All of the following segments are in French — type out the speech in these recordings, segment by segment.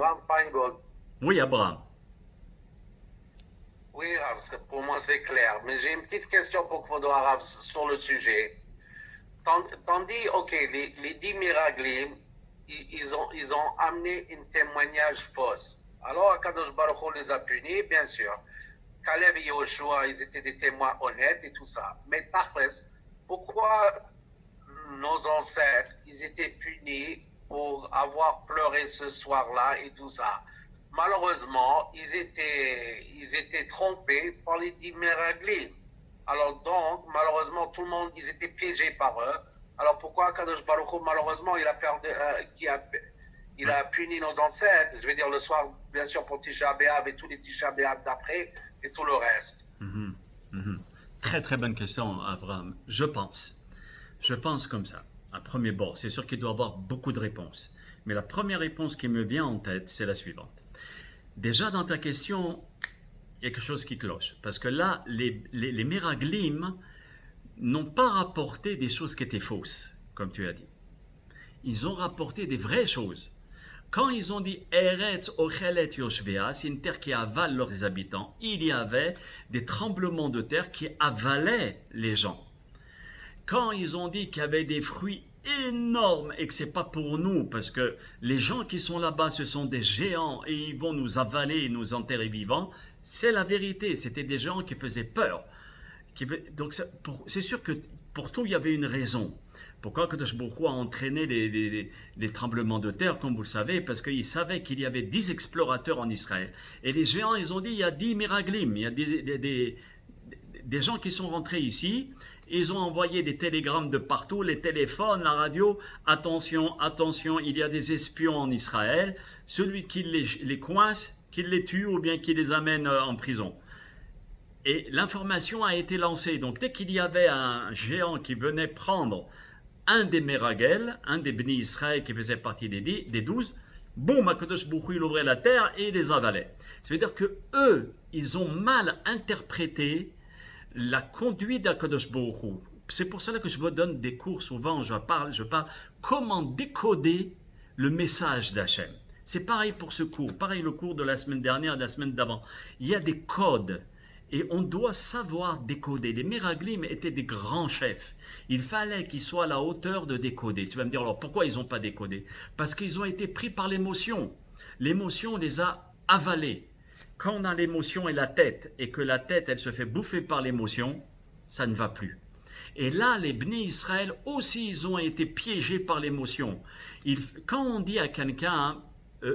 Abraham Feingold. Oui, Abraham. Oui, pour moi c'est clair. Mais j'ai une petite question pour Kvodo Arabe sur le sujet. Tandis, ok, les 10 miraglim, ils ont amené un témoignage fausse. Alors, Akadosh Baruch Hu les a punis, bien sûr. Caleb et Yoshua, ils étaient des témoins honnêtes et tout ça. Mais Tachles, pourquoi nos ancêtres, ils étaient punis pour avoir pleuré ce soir-là et tout ça? Malheureusement, ils étaient trompés par les 10 miraglim. Alors donc, malheureusement, tout le monde, ils étaient piégés par eux. Alors pourquoi Kadosh Baruch Hu, malheureusement, il a puni nos ancêtres, je veux dire le soir, bien sûr, pour Tisha B'Av et tous les Tisha B'Av d'après et tout le reste. Très très bonne question, Abraham. Je pense comme ça. À premier bord, c'est sûr qu'il doit y avoir beaucoup de réponses. Mais la première réponse qui me vient en tête, c'est la suivante. Déjà dans ta question, il y a quelque chose qui cloche. Parce que là, les Miraglim n'ont pas rapporté des choses qui étaient fausses, comme tu as dit. Ils ont rapporté des vraies choses. Quand ils ont dit Eretz Ochelet Yoshvea, c'est une terre qui avale leurs habitants, il y avait des tremblements de terre qui avalaient les gens. Quand ils ont dit qu'il y avait des fruits énormes et que c'est pas pour nous, parce que les gens qui sont là-bas, ce sont des géants et ils vont nous avaler et nous enterrer vivants, c'est la vérité, c'était des gens qui faisaient peur. Donc c'est sûr que pour tout, il y avait une raison. Pourquoi Kadosh Baruch Hu a entraîné les tremblements de terre, comme vous le savez? Parce qu'il savait qu'il y avait 10 explorateurs en Israël. Et les géants, ils ont dit, il y a 10 miraglim, il y a des gens qui sont rentrés ici, ils ont envoyé des télégrammes de partout, les téléphones, la radio, attention, attention, il y a des espions en Israël, celui qui les coince, qui les tue ou bien qui les amène en prison. Et l'information a été lancée. Donc dès qu'il y avait un géant qui venait prendre un des Meragel, un des Bni Israël qui faisait partie des 12, boum, Akadosh Baruch Hu, il ouvrait la terre et il les avalait. Ça veut dire que eux, ils ont mal interprété la conduite d'Akadosh Baruch Hu. C'est pour cela que je vous donne des cours souvent, je parle comment décoder le message d'Hachem. C'est pareil pour ce cours, pareil le cours de la semaine dernière, de la semaine d'avant. Il y a des codes. Et on doit savoir décoder. Les Miraglim étaient des grands chefs. Il fallait qu'ils soient à la hauteur de décoder. Tu vas me dire, alors pourquoi ils n'ont pas décodé? Parce qu'ils ont été pris par l'émotion. L'émotion les a avalés. Quand on a l'émotion et que la tête, elle se fait bouffer par l'émotion, ça ne va plus. Et là, les Bnei Israël aussi, ils ont été piégés par l'émotion. Quand on dit à quelqu'un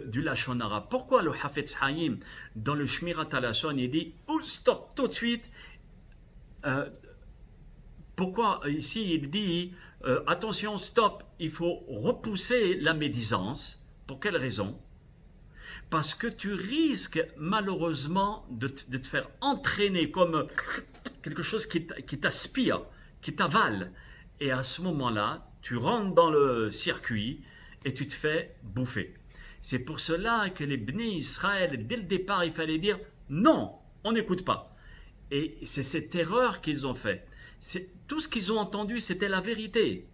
du Lachon Hara, pourquoi le Hafetz Haïm, dans le Shmirat HaLashon, il dit stop tout de suite. Pourquoi ici il dit attention, stop, il faut repousser la médisance? Pour quelle raison? Parce que tu risques malheureusement de te faire entraîner comme quelque chose qui t'aspire, qui t'avale. Et à ce moment-là, tu rentres dans le circuit et tu te fais bouffer. C'est pour cela que les Bnei Israël, dès le départ, il fallait dire non, on n'écoute pas. Et c'est cette erreur qu'ils ont fait. Tout ce qu'ils ont entendu, c'était la vérité.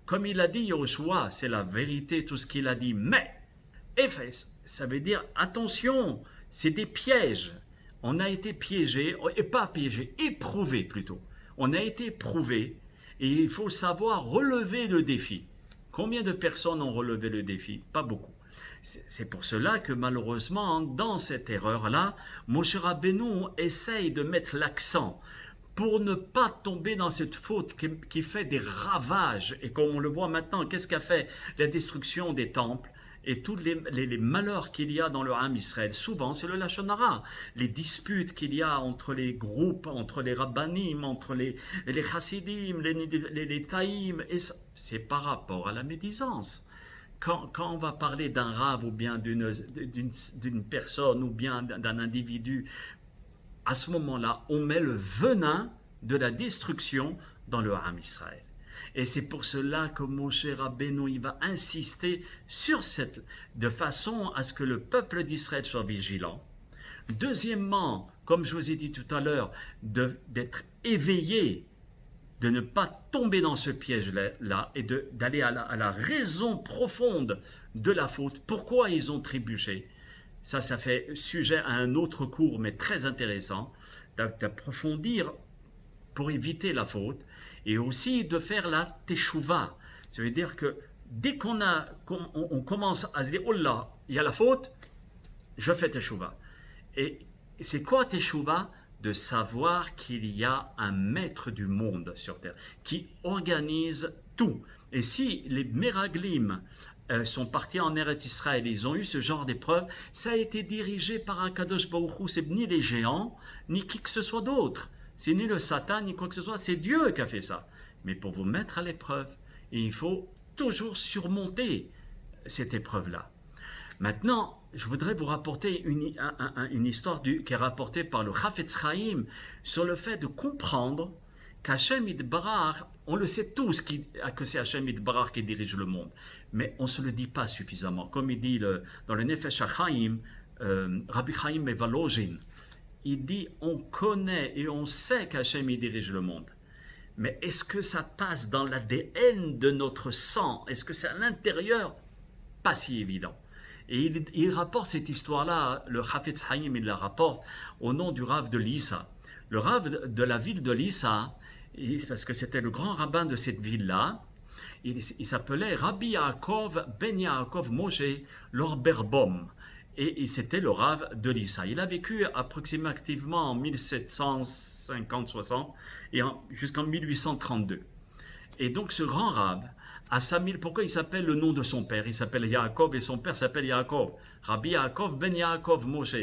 Comme il a dit Yoshua, c'est la vérité, tout ce qu'il a dit. Mais, Ephes, ça veut dire attention, c'est des pièges. On a été piégé, et pas piégé, éprouvé plutôt. On a été éprouvé et il faut savoir relever le défi. Combien de personnes ont relevé le défi? Pas beaucoup. C'est pour cela que malheureusement, dans cette erreur-là, Moshe Rabbeinu essaye de mettre l'accent pour ne pas tomber dans cette faute qui fait des ravages. Et comme on le voit maintenant, qu'est-ce qu'a fait la destruction des temples et tous les malheurs qu'il y a dans le Ham Israël? Souvent, c'est le Lachon Hara. Les disputes qu'il y a entre les groupes, entre les rabbanim, entre les chassidim, les taïm, c'est par rapport à la médisance. Quand on va parler d'un rave ou bien d'une personne ou bien d'un individu, à ce moment-là, on met le venin de la destruction dans le Ham Israël. Et c'est pour cela que Moshe Rabbeinu il va insister sur de façon à ce que le peuple d'Israël soit vigilant. Deuxièmement, comme je vous ai dit tout à l'heure, d'être éveillé de ne pas tomber dans ce piège-là et d'aller à la raison profonde de la faute. Pourquoi ils ont trébuché? Ça fait sujet à un autre cours, mais très intéressant, d'approfondir pour éviter la faute et aussi de faire la teshuva. Ça veut dire que dès on commence à se dire, oh là, il y a la faute, je fais teshuva. Et c'est quoi teshuva? De savoir qu'il y a un maître du monde sur terre qui organise tout. Et si les Meraglim sont partis en Eretz Israël, ils ont eu ce genre d'épreuve, ça a été dirigé par Akadosh Baruch Hu, c'est ni les géants, ni qui que ce soit d'autre. C'est ni le Satan, ni quoi que ce soit, c'est Dieu qui a fait ça. Mais pour vous mettre à l'épreuve, il faut toujours surmonter cette épreuve-là. Maintenant, je voudrais vous rapporter une histoire qui est rapportée par le Chafetz Chaim sur le fait de comprendre qu'Hachem Yitbarach, on le sait tous que c'est Hachem Yitbarach qui dirige le monde, mais on ne se le dit pas suffisamment. Comme il dit dans le Nefesh HaChaim, Rabbi Chaim Evalojin, il dit on connaît et on sait qu'Hachem dirige le monde. Mais est-ce que ça passe dans l'ADN de notre sang? Est-ce que c'est à l'intérieur? Pas si évident. Et il rapporte cette histoire-là, le Chafetz Chaim, il la rapporte au nom du Rav de Lissa. Le Rav de la ville de Lissa, parce que c'était le grand rabbin de cette ville-là, il s'appelait Rabbi Yaakov Ben Yaakov Moshe Lorberbom. Et c'était le Rav de Lissa. Il a vécu approximativement en 1750-60 et jusqu'en 1832. Et donc ce grand Rav, pourquoi il s'appelle le nom de son père? Il s'appelle Yaakov et son père s'appelle Yaakov. Rabbi Yaakov Ben Yaakov Moshe.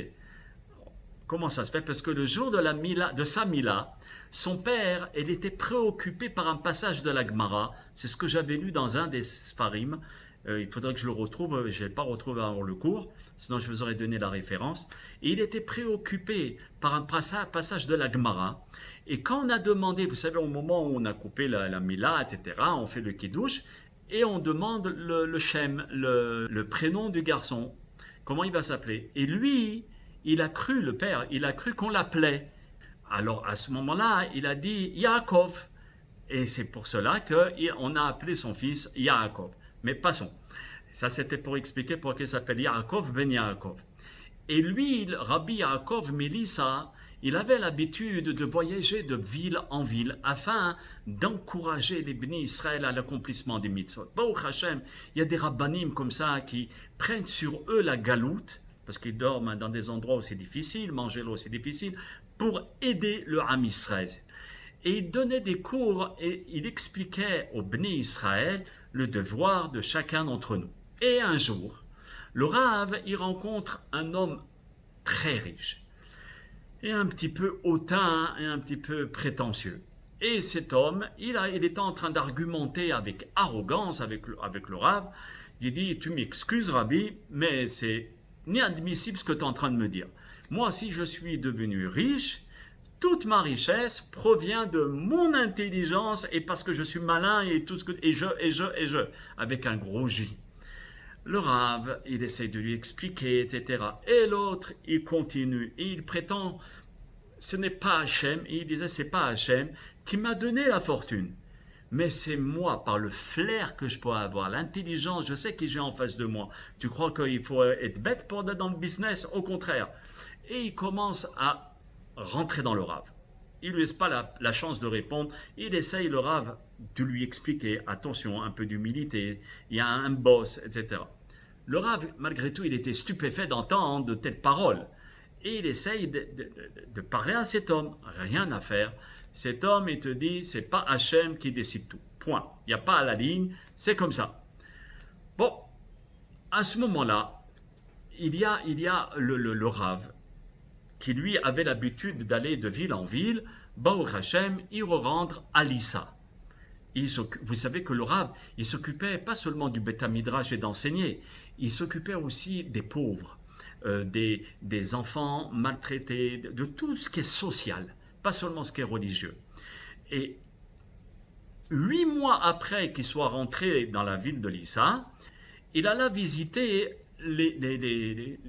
Comment ça se fait? Parce que le jour de sa Mila, son père, il était préoccupé par un passage de la Gemara. C'est ce que j'avais lu dans un des Sfarim. Il faudrait que je le retrouve. Je ne l'ai pas retrouvé avant le cours, sinon je vous aurais donné la référence. Et il était préoccupé par un passage de la Gemara. Et quand on a demandé, vous savez, au moment où on a coupé la Mila, etc., on fait le Kiddush, et on demande le Shem, le prénom du garçon, comment il va s'appeler. Et lui, il a cru, le père, il a cru qu'on l'appelait. Alors à ce moment-là, il a dit Yaakov. Et c'est pour cela qu'on a appelé son fils Yaakov. Mais passons. Ça, c'était pour expliquer pourquoi il s'appelle Yaakov Ben Yaakov. Et lui, Rabbi Yaakov Melissa, il avait l'habitude de voyager de ville en ville afin d'encourager les bénis Israël à l'accomplissement des mitzvot. Baruch Hashem, il y a des rabbanim comme ça qui prennent sur eux la galoute, parce qu'ils dorment dans des endroits où c'est difficile, manger l'eau c'est difficile, pour aider le Ham Israël. Et il donnait des cours et il expliquait aux bénis Israël le devoir de chacun d'entre nous. Et un jour, le Rav, il rencontre un homme très riche et un petit peu hautain et un petit peu prétentieux. Et cet homme, il était en train d'argumenter avec arrogance avec le Rav. Il dit, tu m'excuses Rabbi, mais c'est inadmissible ce que tu es en train de me dire. Moi, si je suis devenu riche, toute ma richesse provient de mon intelligence et parce que je suis malin et tout ce que et je, avec un gros J. Le Rav, il essaie de lui expliquer, etc. Et l'autre, il continue. Et il prétend, ce n'est pas Hachem, et il disait, c'est pas Hachem qui m'a donné la fortune. Mais c'est moi, par le flair que je peux avoir, l'intelligence, je sais qui j'ai en face de moi. Tu crois qu'il faut être bête pour être dans le business? Au contraire. Et il commence à rentrer dans le Rav. Il ne lui laisse pas la chance de répondre. Il essaye, le Rav, de lui expliquer, attention, un peu d'humilité, il y a un boss, etc. Le Rav, malgré tout, il était stupéfait d'entendre de telles paroles. Et il essaye de parler à cet homme. Rien à faire. Cet homme, il te dit, c'est pas Hachem qui décide tout. Point. Il n'y a pas à la ligne, c'est comme ça. Bon, à ce moment-là, il y a le Rav qui lui avait l'habitude d'aller de ville en ville, Baruch Hashem, il re-rentre à Lissa. Vous savez que le Rav, il s'occupait pas seulement du Beth Midrash et d'enseigner, il s'occupait aussi des pauvres, des enfants maltraités, de tout ce qui est social, pas seulement ce qui est religieux. Et 8 mois après qu'il soit rentré dans la ville de Lissa, il alla visiter les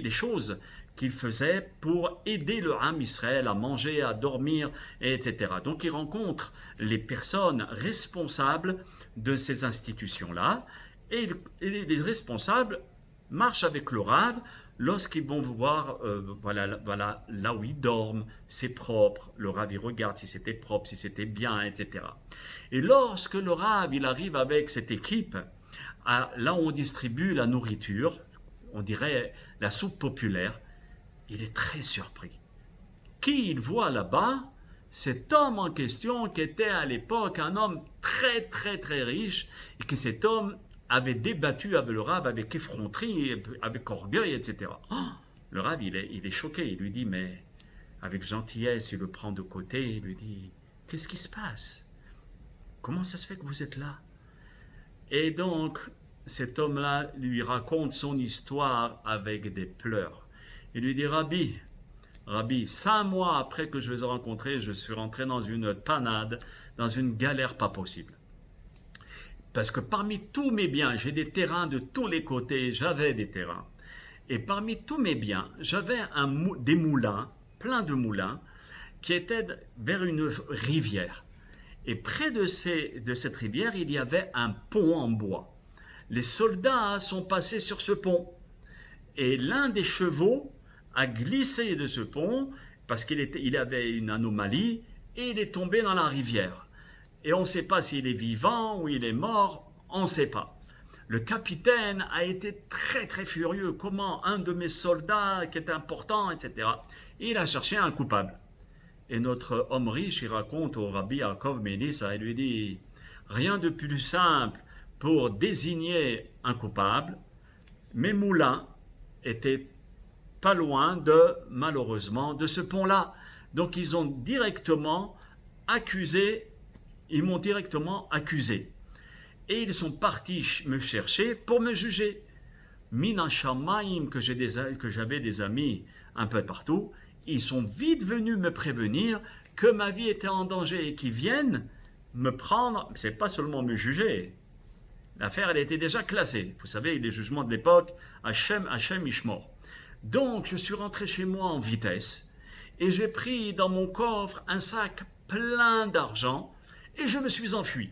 choses qu'il faisait pour aider le Ham Israël à manger, à dormir, etc. Donc il rencontre les personnes responsables de ces institutions-là, et les responsables marchent avec le Rav lorsqu'ils vont voir voilà, là où ils dorment, c'est propre, le Rav il regarde si c'était propre, si c'était bien, etc. Et lorsque le Rav il arrive avec cette équipe, là où on distribue la nourriture, on dirait la soupe populaire, il est très surpris. Qui il voit là-bas? Cet homme en question qui était à l'époque un homme très très très riche et que cet homme avait débattu avec le Rav avec effronterie, avec orgueil, etc. Oh, le Rav il est choqué, il lui dit mais avec gentillesse il le prend de côté, il lui dit qu'est-ce qui se passe? Comment ça se fait que vous êtes là? Et donc cet homme-là lui raconte son histoire avec des pleurs. Il lui dit Rabbi, 5 mois après que je les ai rencontrés, je suis rentré dans une panade, dans une galère pas possible. Parce que parmi tous mes biens, j'ai des terrains de tous les côtés, j'avais des terrains. Et parmi tous mes biens, j'avais des moulins, plein de moulins, qui étaient vers une rivière. Et près de cette rivière, il y avait un pont en bois. Les soldats sont passés sur ce pont. Et l'un des chevaux a glissé de ce pont parce qu'il avait une anomalie et il est tombé dans la rivière. Et on ne sait pas s'il est vivant ou il est mort, on ne sait pas. Le capitaine a été très très furieux. Comment un de mes soldats qui était important, etc. Il a cherché un coupable. Et notre homme riche, il raconte au Rabbi Yaakov Melissa, il lui dit rien de plus simple pour désigner un coupable. Mes moulins étaient pas loin malheureusement, de ce pont-là. Donc ils m'ont directement accusé. Et ils sont partis me chercher pour me juger. Mina Shamaim, que j'avais des amis un peu partout, ils sont vite venus me prévenir que ma vie était en danger et qu'ils viennent me prendre, c'est pas seulement me juger. L'affaire, elle était déjà classée. Vous savez, les jugements de l'époque, Hachem Ishmor. Donc, je suis rentré chez moi en vitesse et j'ai pris dans mon coffre un sac plein d'argent et je me suis enfui.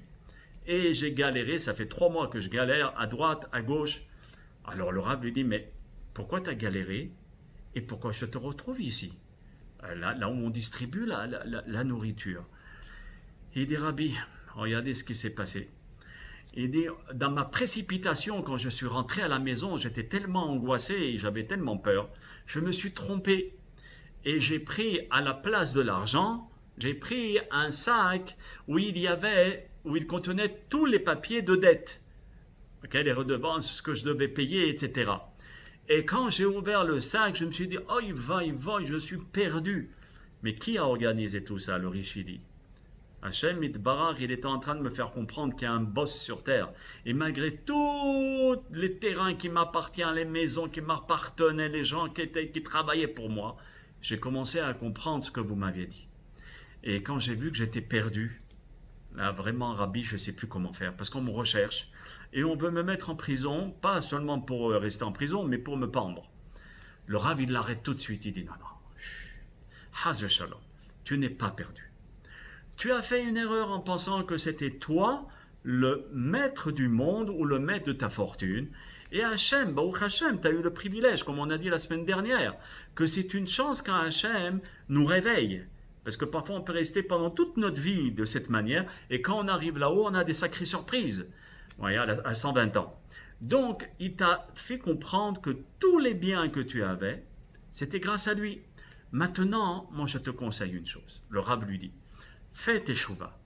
Et j'ai galéré, ça fait 3 mois que je galère, à droite, à gauche. Alors le Rav lui dit, mais pourquoi tu as galéré et pourquoi je te retrouve ici, là où on distribue la nourriture? Il dit, Rabbi, regardez ce qui s'est passé. Il dit, dans ma précipitation, quand je suis rentré à la maison, j'étais tellement angoissé et j'avais tellement peur, je me suis trompé. Et j'ai pris à la place de l'argent, j'ai pris un sac où il contenait tous les papiers de dette. Okay, les redevances, ce que je devais payer, etc. Et quand j'ai ouvert le sac, je me suis dit, oh, il va, je suis perdu. Mais qui a organisé tout ça, le riche, il dit? Hachem Itbarach, il était en train de me faire comprendre qu'il y a un boss sur terre. Et malgré tous les terrains qui m'appartiennent, les maisons qui m'appartenaient, les gens qui travaillaient pour moi, j'ai commencé à comprendre ce que vous m'aviez dit. Et quand j'ai vu que j'étais perdu, là vraiment, Rabbi, je ne sais plus comment faire, parce qu'on me recherche et on veut me mettre en prison, pas seulement pour rester en prison, mais pour me pendre. Le Rav, il l'arrête tout de suite, il dit non, Haz v'shalom, tu n'es pas perdu. Tu as fait une erreur en pensant que c'était toi le maître du monde ou le maître de ta fortune. Et Hachem, Baruch Hachem, tu as eu le privilège, comme on a dit la semaine dernière, que c'est une chance quand Hachem nous réveille. Parce que parfois on peut rester pendant toute notre vie de cette manière, et quand on arrive là-haut, on a des sacrées surprises. Voyez, à 120 ans. Donc, il t'a fait comprendre que tous les biens que tu avais, c'était grâce à lui. Maintenant, moi je te conseille une chose. Le Rav lui dit, fais tes chouvas.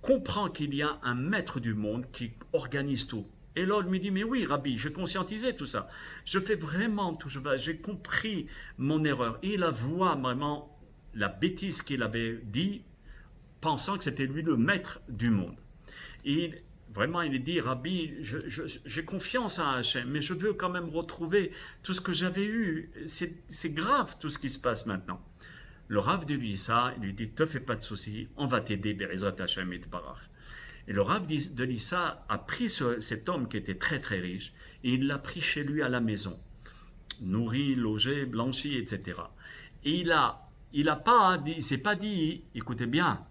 Comprends qu'il y a un maître du monde qui organise tout. Et l'autre me dit, mais oui, Rabbi, j'ai conscientisé tout ça. Je fais vraiment tout ça. J'ai compris mon erreur. Et il avoua vraiment la bêtise qu'il avait dit, pensant que c'était lui le maître du monde. Et vraiment, il dit, Rabbi, j'ai confiance en Hachem, mais je veux quand même retrouver tout ce que j'avais eu. C'est grave tout ce qui se passe maintenant. Le Rav de lui ça, il lui dit, te fais pas de soucis, on va t'aider, Be'ezrat Hachem Itbarach. Et le Rav de Lissa a pris cet homme qui était très très riche et il l'a pris chez lui à la maison, nourri, logé, blanchi, etc. Et il s'est pas dit, écoutez bien,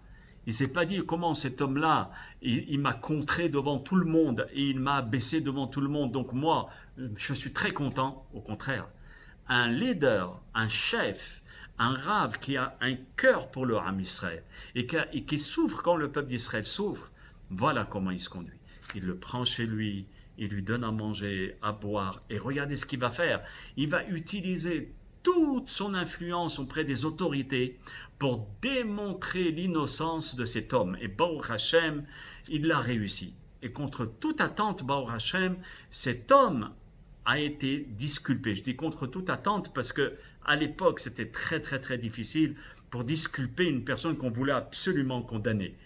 il s'est pas dit comment cet homme-là, il m'a contré devant tout le monde et il m'a abaissé devant tout le monde. Donc moi, je suis très content. Au contraire, un leader, un chef, un Rav qui a un cœur pour le Ham Israël et qui souffre quand le peuple d'Israël souffre, voilà comment il se conduit. Il le prend chez lui, il lui donne à manger, à boire, et regardez ce qu'il va faire. Il va utiliser toute son influence auprès des autorités pour démontrer l'innocence de cet homme. Et Baruch Hashem, il l'a réussi. Et contre toute attente, Baruch Hashem, cet homme a été disculpé. Je dis contre toute attente parce que à l'époque, c'était très très très difficile pour disculper une personne qu'on voulait absolument condamner.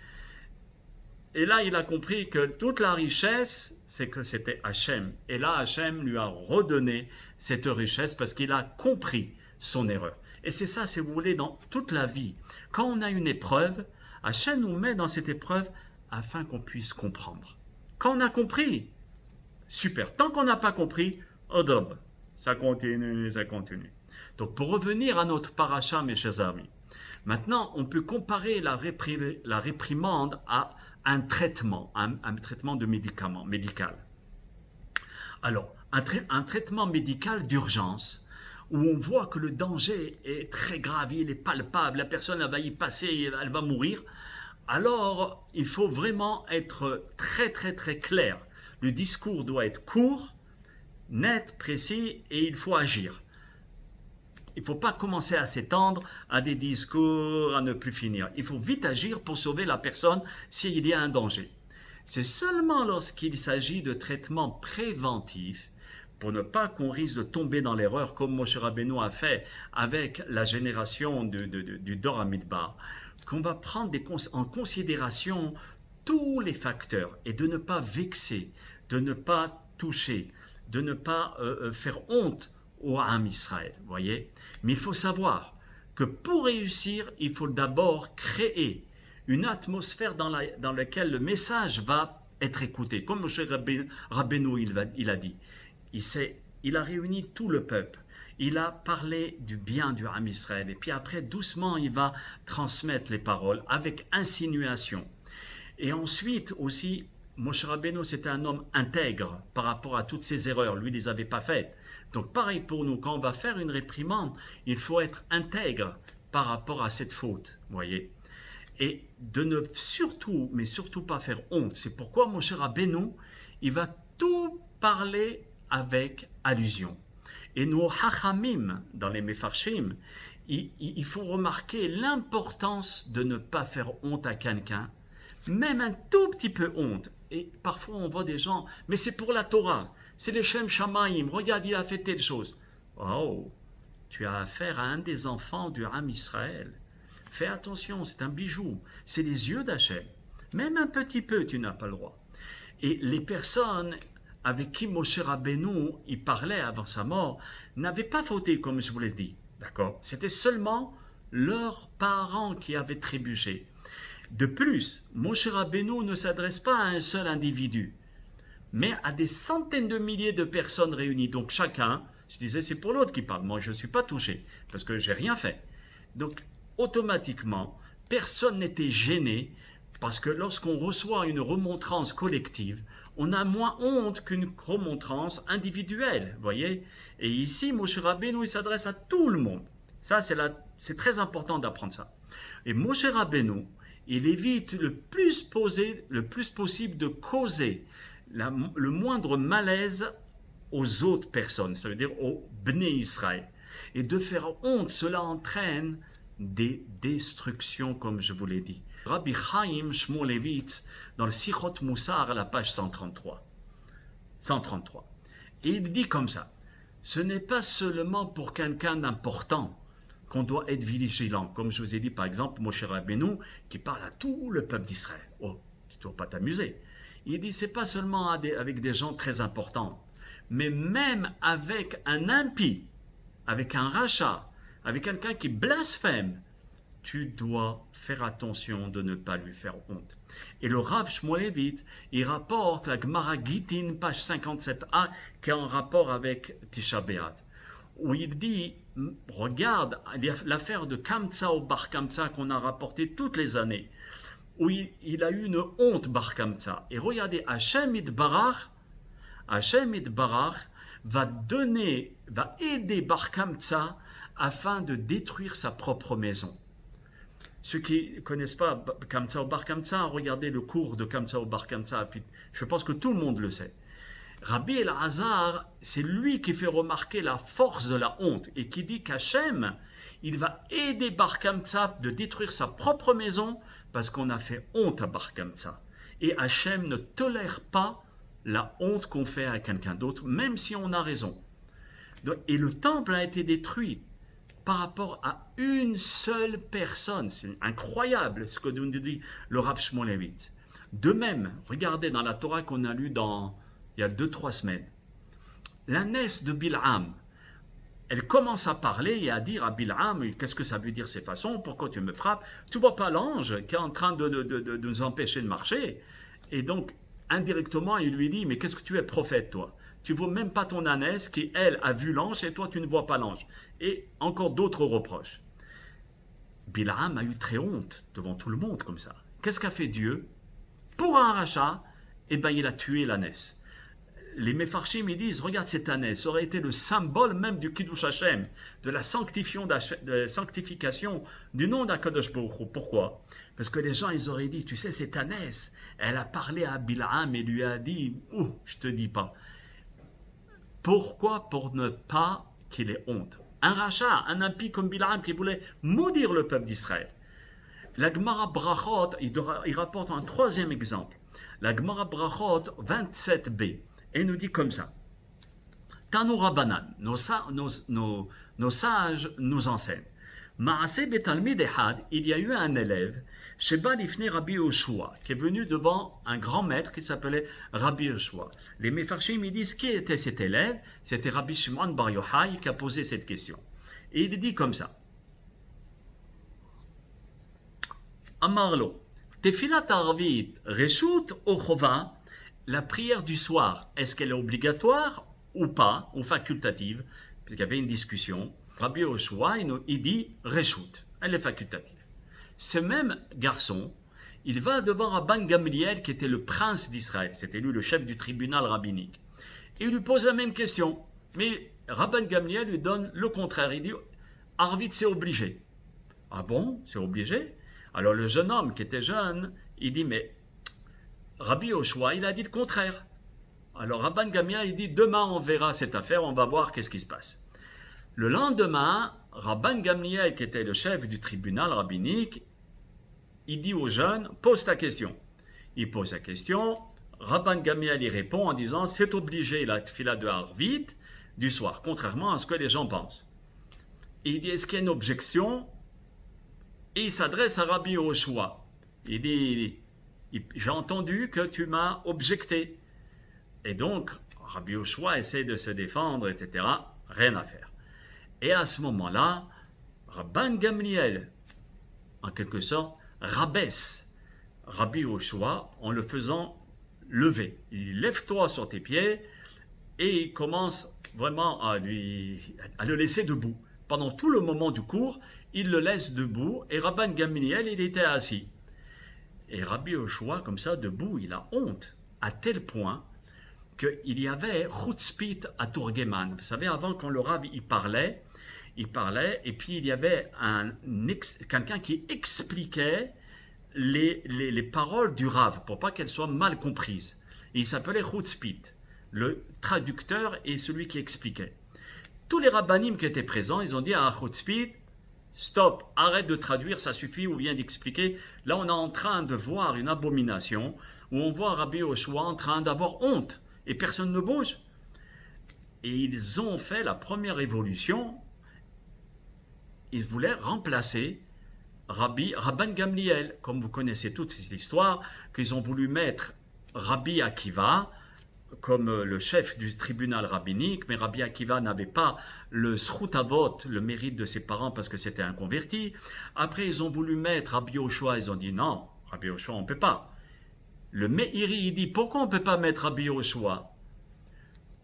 Et là, il a compris que toute la richesse, c'est que c'était Hachem. Et là, Hachem lui a redonné cette richesse parce qu'il a compris son erreur. Et c'est ça, si vous voulez, dans toute la vie. Quand on a une épreuve, Hachem nous met dans cette épreuve afin qu'on puisse comprendre. Quand on a compris, super. Tant qu'on n'a pas compris, odob, ça continue, ça continue. Donc, pour revenir à notre paracha, mes chers amis, maintenant, on peut comparer la réprimande à un traitement de médical. Alors, un traitement médical d'urgence, où on voit que le danger est très grave, il est palpable, la personne elle va y passer, elle va mourir, alors il faut vraiment être très très très clair. Le discours doit être court, net, précis, et il faut agir. Il ne faut pas commencer à s'étendre à des discours, à ne plus finir. Il faut vite agir pour sauver la personne s'il y a un danger. C'est seulement lorsqu'il s'agit de traitements préventifs, pour ne pas qu'on risque de tomber dans l'erreur, comme Moshe Rabbeinu a fait avec la génération du Dor HaMidbar, qu'on va prendre en considération tous les facteurs et de ne pas vexer, de ne pas toucher, de ne pas faire honte au Ham Israël, voyez. Mais il faut savoir que pour réussir, il faut d'abord créer une atmosphère dans laquelle le message va être écouté. Comme Moshe Rabbeinu il a dit, il a réuni tout le peuple, il a parlé du bien du Ham Israël, et puis après, doucement, il va transmettre les paroles avec insinuation. Et ensuite aussi, Moshe Rabbeinu, c'était un homme intègre par rapport à toutes ses erreurs, lui, il ne les avait pas faites. Donc pareil pour nous, quand on va faire une réprimande, il faut être intègre par rapport à cette faute, voyez. Et de ne surtout, mais surtout pas faire honte. C'est pourquoi Moshe Rabbeinu, il va tout parler avec allusion. Et nos hachamim, dans les mefarshim, il faut remarquer l'importance de ne pas faire honte à quelqu'un, même un tout petit peu honte. Et parfois on voit des gens, mais c'est pour la Torah, c'est les Shem Shamaim, regarde, il a fait telle chose. Oh, tu as affaire à un des enfants du Ham Israël. Fais attention, c'est un bijou, c'est les yeux d'Hachem. Même un petit peu, tu n'as pas le droit. Et les personnes avec qui Moshe Rabbeinu il parlait avant sa mort n'avaient pas fauté, comme je vous l'ai dit. D'accord? C'était seulement leurs parents qui avaient trébuché. De plus, Moshe Rabbeinu ne s'adresse pas à un seul individu, mais à des centaines de milliers de personnes réunies. Donc chacun, je disais, c'est pour l'autre qui parle. Moi, je ne suis pas touché, parce que je n'ai rien fait. Donc, automatiquement, personne n'était gêné, parce que lorsqu'on reçoit une remontrance collective, on a moins honte qu'une remontrance individuelle, voyez. Et ici, Moshe Rabbeinu, il s'adresse à tout le monde. Ça, c'est très important d'apprendre ça. Et Moshe Rabbeinu, il évite le plus possible de causer le moindre malaise aux autres personnes, ça veut dire aux Bnei Israël. Et de faire honte, cela entraîne des destructions, comme je vous l'ai dit. Rabbi Chaim Shmulevitz, dans le Sichot Moussar, à la page 133. Et il dit comme ça, ce n'est pas seulement pour quelqu'un d'important qu'on doit être vigilant. Comme je vous ai dit, par exemple, Moshe Rabbeinu, qui parle à tout le peuple d'Israël. Oh, tu ne dois pas t'amuser. Il dit, c'est pas seulement avec des gens très importants, mais même avec un impie, avec un rachat, avec quelqu'un qui blasphème, tu dois faire attention de ne pas lui faire honte. Et le Rav Shmulevitz, il rapporte la Gemara Gittin, page 57a, qui est en rapport avec Tisha B'Av, où il dit, regarde l'affaire de Kamtsa au Bar Kamtsa qu'on a rapporté toutes les années, où il a eu une honte Bar Kamtsa. Et regardez, Hashem Itbarach va aider Bar Kamtsa afin de détruire sa propre maison. Ceux qui ne connaissent pas Kamtsa ou Bar Kamtsa, regardez le cours de Kamtsa ou Bar Kamtsa, je pense que tout le monde le sait. Rabbi Elazar, c'est lui qui fait remarquer la force de la honte et qui dit qu'Hachem, il va aider Bar Kamtsa de détruire sa propre maison parce qu'on a fait honte à Bar Kamtsa. Et Hachem ne tolère pas la honte qu'on fait à quelqu'un d'autre, même si on a raison. Et le temple a été détruit par rapport à une seule personne. C'est incroyable ce que nous dit le Rav Shmulevitz. De même, regardez dans la Torah qu'on a lue il y a 2-3 semaines. La naisse de Bil'am, elle commence à parler et à dire à Bil'am, qu'est-ce que ça veut dire ces façons, pourquoi tu me frappes? Tu ne vois pas l'ange qui est en train de nous empêcher de marcher? Et donc, indirectement, il lui dit, mais qu'est-ce que tu es prophète, toi? Tu ne vois même pas ton ânesse qui, elle, a vu l'ange et toi, tu ne vois pas l'ange. Et encore d'autres reproches. Bil'am a eu très honte devant tout le monde comme ça. Qu'est-ce qu'a fait Dieu? Pour un rachat, eh ben, il a tué l'ânesse. Les Mefarshim, ils disent, regarde cette ânesse, ça aurait été le symbole même du Kiddush Hashem, de la sanctification du nom d'Akadosh Baruch Hu. Pourquoi? Parce que les gens, ils auraient dit, tu sais, cette ânesse, elle a parlé à Bil'am et lui a dit, je te dis pas. Pourquoi? Pour ne pas qu'il ait honte. Un rachat, un impie comme Bil'am qui voulait maudire le peuple d'Israël. La Gemara Brachot, il rapporte un troisième exemple. La Gemara Brachot 27b, et nous dit comme ça. Tanu Rabbanan, nos sages nous enseignent. Ma'aseh betalmid ehad, il y a eu un élève, Sheba lifnei Rabbi Yoshua, qui est venu devant un grand maître qui s'appelait Rabbi Yoshua. Les Mefarshim, ils disent qui était cet élève? C'était Rabbi Shimon Bar Yochai qui a posé cette question. Et il dit comme ça. Amarlo, Tefilat Arvit, Reshut ou Chova, la prière du soir, est-ce qu'elle est obligatoire ou pas, ou facultative? Parce qu'il y avait une discussion. Rabbi Yoshua, il dit Reshut, elle est facultative. Ce même garçon, il va devant Rabban Gamliel, qui était le prince d'Israël, c'était lui le chef du tribunal rabbinique. Et il lui pose la même question. Mais Rabban Gamliel lui donne le contraire. Il dit Arvit, c'est obligé. Ah bon, c'est obligé? Alors le jeune homme qui était jeune, il dit mais Rabbi Yoshua, il a dit le contraire. Alors Rabban Gamliel, il dit demain on verra cette affaire, on va voir qu'est-ce qui se passe. Le lendemain, Rabban Gamliel, qui était le chef du tribunal rabbinique, il dit aux jeunes, pose ta question. Il pose la question, Rabban Gamliel y répond en disant, c'est obligé la tefila de Arvit du soir, contrairement à ce que les gens pensent. Et il dit, est-ce qu'il y a une objection? Et il s'adresse à Rabbi Yoshua. Il dit, j'ai entendu que tu m'as objecté. Et donc, Rabbi Yoshua essaie de se défendre, etc. Rien à faire. Et à ce moment-là, Rabban Gamliel, en quelque sorte, rabaisse Rabbi Yoshua en le faisant lever. Il dit, lève-toi sur tes pieds, et il commence vraiment à le laisser debout. Pendant tout le moment du cours, il le laisse debout, et Rabban Gamliel, il était assis. Et Rabbi Yoshua, comme ça, debout, il a honte, à tel point qu'il y avait chutzpit à Turgeman. Vous savez, avant, quand le Rav il parlait, et puis il y avait quelqu'un qui expliquait les paroles du Rav, pour pas qu'elles soient mal comprises. Et il s'appelait chutzpit, le traducteur et celui qui expliquait. Tous les rabbanim qui étaient présents, ils ont dit à chutzpit, stop, arrête de traduire, ça suffit, ou bien d'expliquer. Là, on est en train de voir une abomination, où on voit Rabbi Yoshua en train d'avoir honte. Et personne ne bouge. Et ils ont fait la première évolution. Ils voulaient remplacer Rabban Gamliel. Comme vous connaissez toute cette histoire, qu'ils ont voulu mettre Rabbi Akiva comme le chef du tribunal rabbinique, mais Rabbi Akiva n'avait pas le zchut avot, le mérite de ses parents parce que c'était un converti. Après, ils ont voulu mettre Rabbi Yoshua, ils ont dit non, Rabbi Yoshua, on ne peut pas. Le Meiri, il dit, pourquoi on ne peut pas mettre Rabbi Yoshua?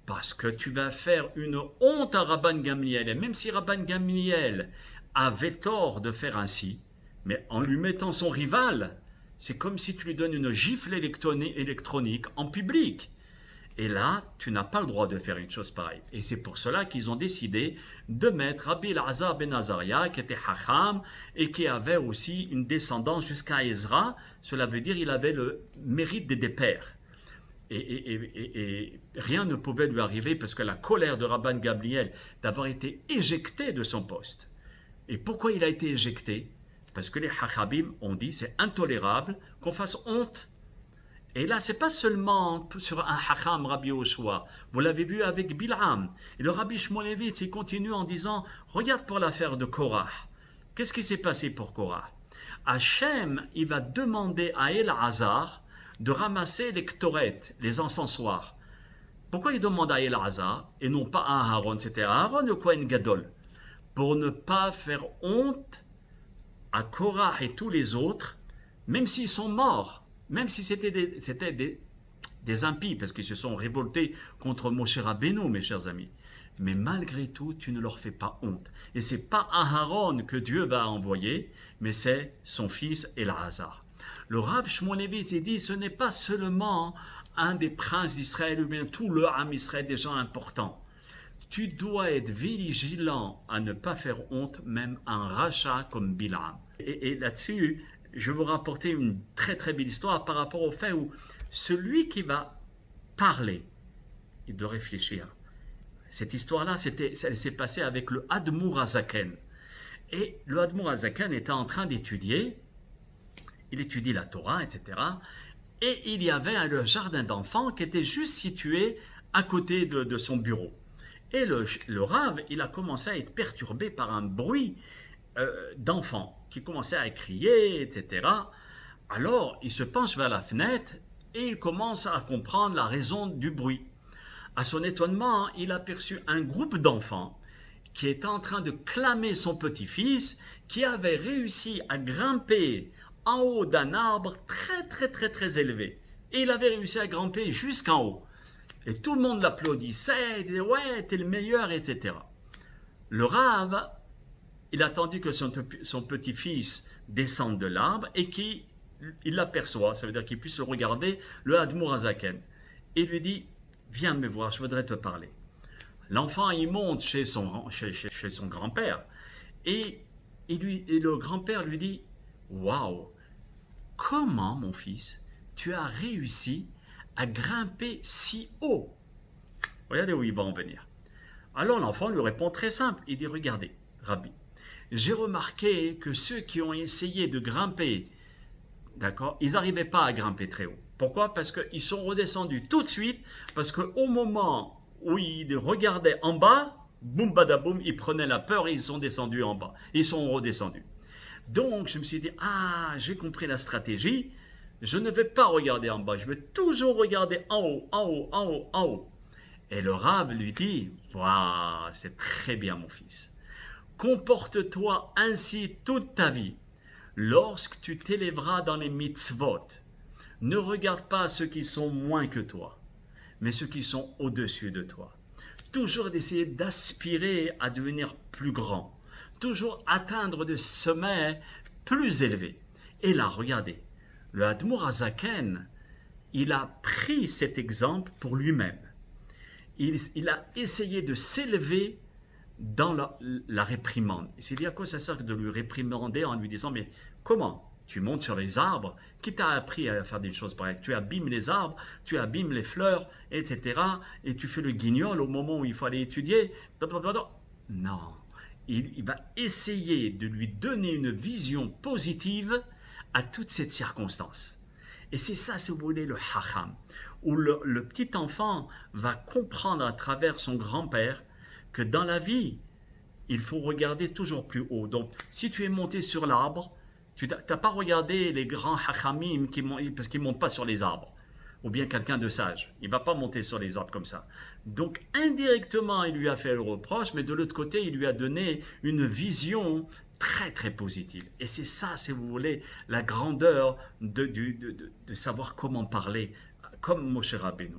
Parce que tu vas faire une honte à Rabban Gamliel. Et même si Rabban Gamliel avait tort de faire ainsi, mais en lui mettant son rival, c'est comme si tu lui donnes une gifle électronique en public. Et là, tu n'as pas le droit de faire une chose pareille. Et c'est pour cela qu'ils ont décidé de mettre Rabbi Elazar ben Azaria, qui était Hacham, et qui avait aussi une descendance jusqu'à Ezra. Cela veut dire qu'il avait le mérite des pères. Et rien ne pouvait lui arriver parce que la colère de Rabban Gamliel d'avoir été éjecté de son poste. Et pourquoi il a été éjecté? Parce que les Hachabim ont dit c'est intolérable qu'on fasse honte. Et là, c'est pas seulement sur un Hacham Rabbi Yoshua. Vous l'avez vu avec Bil'am. Et le Rabbi Shmulevitz, il continue en disant regarde pour l'affaire de Korah. Qu'est-ce qui s'est passé pour Korah? Hachem, il va demander à Elazar de ramasser les ktoret, les encensoirs. Pourquoi il demande à Elazar et non pas à Aaron? C'était Aaron le Kohen Gadol. Pour ne pas faire honte à Korah et tous les autres, même s'ils sont morts. Même si c'était des impies, parce qu'ils se sont révoltés contre Moshe Rabbeinu, mes chers amis. Mais malgré tout, tu ne leur fais pas honte. Et ce n'est pas Aharon que Dieu va envoyer, mais c'est son fils Elazar. Le Rav Shmulevitz dit, ce n'est pas seulement un des princes d'Israël, ou bien tout le Ham Israël, des gens importants. Tu dois être vigilant à ne pas faire honte, même un rachat comme Bilam. Et là-dessus, je vais vous rapporter une très très belle histoire par rapport au fait où celui qui va parler, il doit réfléchir. Cette histoire-là, elle s'est passée avec le Admour Hazaken. Et le Admour Hazaken était en train d'étudier, il étudie la Torah, etc. Et il y avait le jardin d'enfants qui était juste situé à côté de son bureau. Et le Rav, il a commencé à être perturbé par un bruit d'enfants qui commençaient à crier, etc. Alors, il se penche vers la fenêtre et il commence à comprendre la raison du bruit. À son étonnement, il aperçut un groupe d'enfants qui était en train de clamer son petit-fils qui avait réussi à grimper en haut d'un arbre très très très très élevé. Et il avait réussi à grimper jusqu'en haut. Et tout le monde l'applaudissait, il disait « Ouais, t'es le meilleur », etc. Le Rav, il a attendu que son petit-fils descende de l'arbre et qu'il l'aperçoit, ça veut dire qu'il puisse le regarder, le Admour Hazaken. Et il lui dit « Viens me voir, je voudrais te parler ». L'enfant, il monte chez son grand-père et le grand-père lui dit « Waouh, comment mon fils, tu as réussi à grimper si haut ?» Regardez où il va en venir. Alors l'enfant lui répond très simple, il dit « Regardez, Rabbi, j'ai remarqué que ceux qui ont essayé de grimper, d'accord, ils n'arrivaient pas à grimper très haut. Pourquoi? Parce qu'ils sont redescendus tout de suite, parce qu'au moment où ils regardaient en bas, boum badaboum, ils prenaient la peur et ils sont descendus en bas. Ils sont redescendus. Donc je me suis dit, ah, j'ai compris la stratégie, je ne vais pas regarder en bas, je vais toujours regarder en haut, en haut, en haut, en haut. Et le Rav lui dit, waouh, c'est très bien mon fils. Comporte-toi ainsi toute ta vie. Lorsque tu t'élèveras dans les mitzvot, ne regarde pas ceux qui sont moins que toi, mais ceux qui sont au-dessus de toi. Toujours d'essayer d'aspirer à devenir plus grand. Toujours atteindre des sommets plus élevés. Et là, regardez, le Admour Hazaken, il a pris cet exemple pour lui-même. Il a essayé de s'élever dans la réprimande. Il s'est dit à quoi ça sert de lui réprimander en lui disant mais comment tu montes sur les arbres? Qui t'a appris à faire des choses pareilles? Tu abîmes les arbres, tu abîmes les fleurs, etc. Et tu fais le guignol au moment où il faut aller étudier. Non, il va essayer de lui donner une vision positive à toute cette circonstance. Et c'est ça, si vous voulez, le hacham, où le petit enfant va comprendre à travers son grand-père que dans la vie, il faut regarder toujours plus haut. Donc, si tu es monté sur l'arbre, tu n'as pas regardé les grands hachamim parce qu'ils ne montent pas sur les arbres. ou bien quelqu'un de sage. Il ne va pas monter sur les arbres comme ça. Donc indirectement, il lui a fait le reproche, mais de l'autre côté, il lui a donné une vision très très positive. Et c'est ça, si vous voulez, la grandeur de savoir comment parler, comme Moshe Rabbeinu.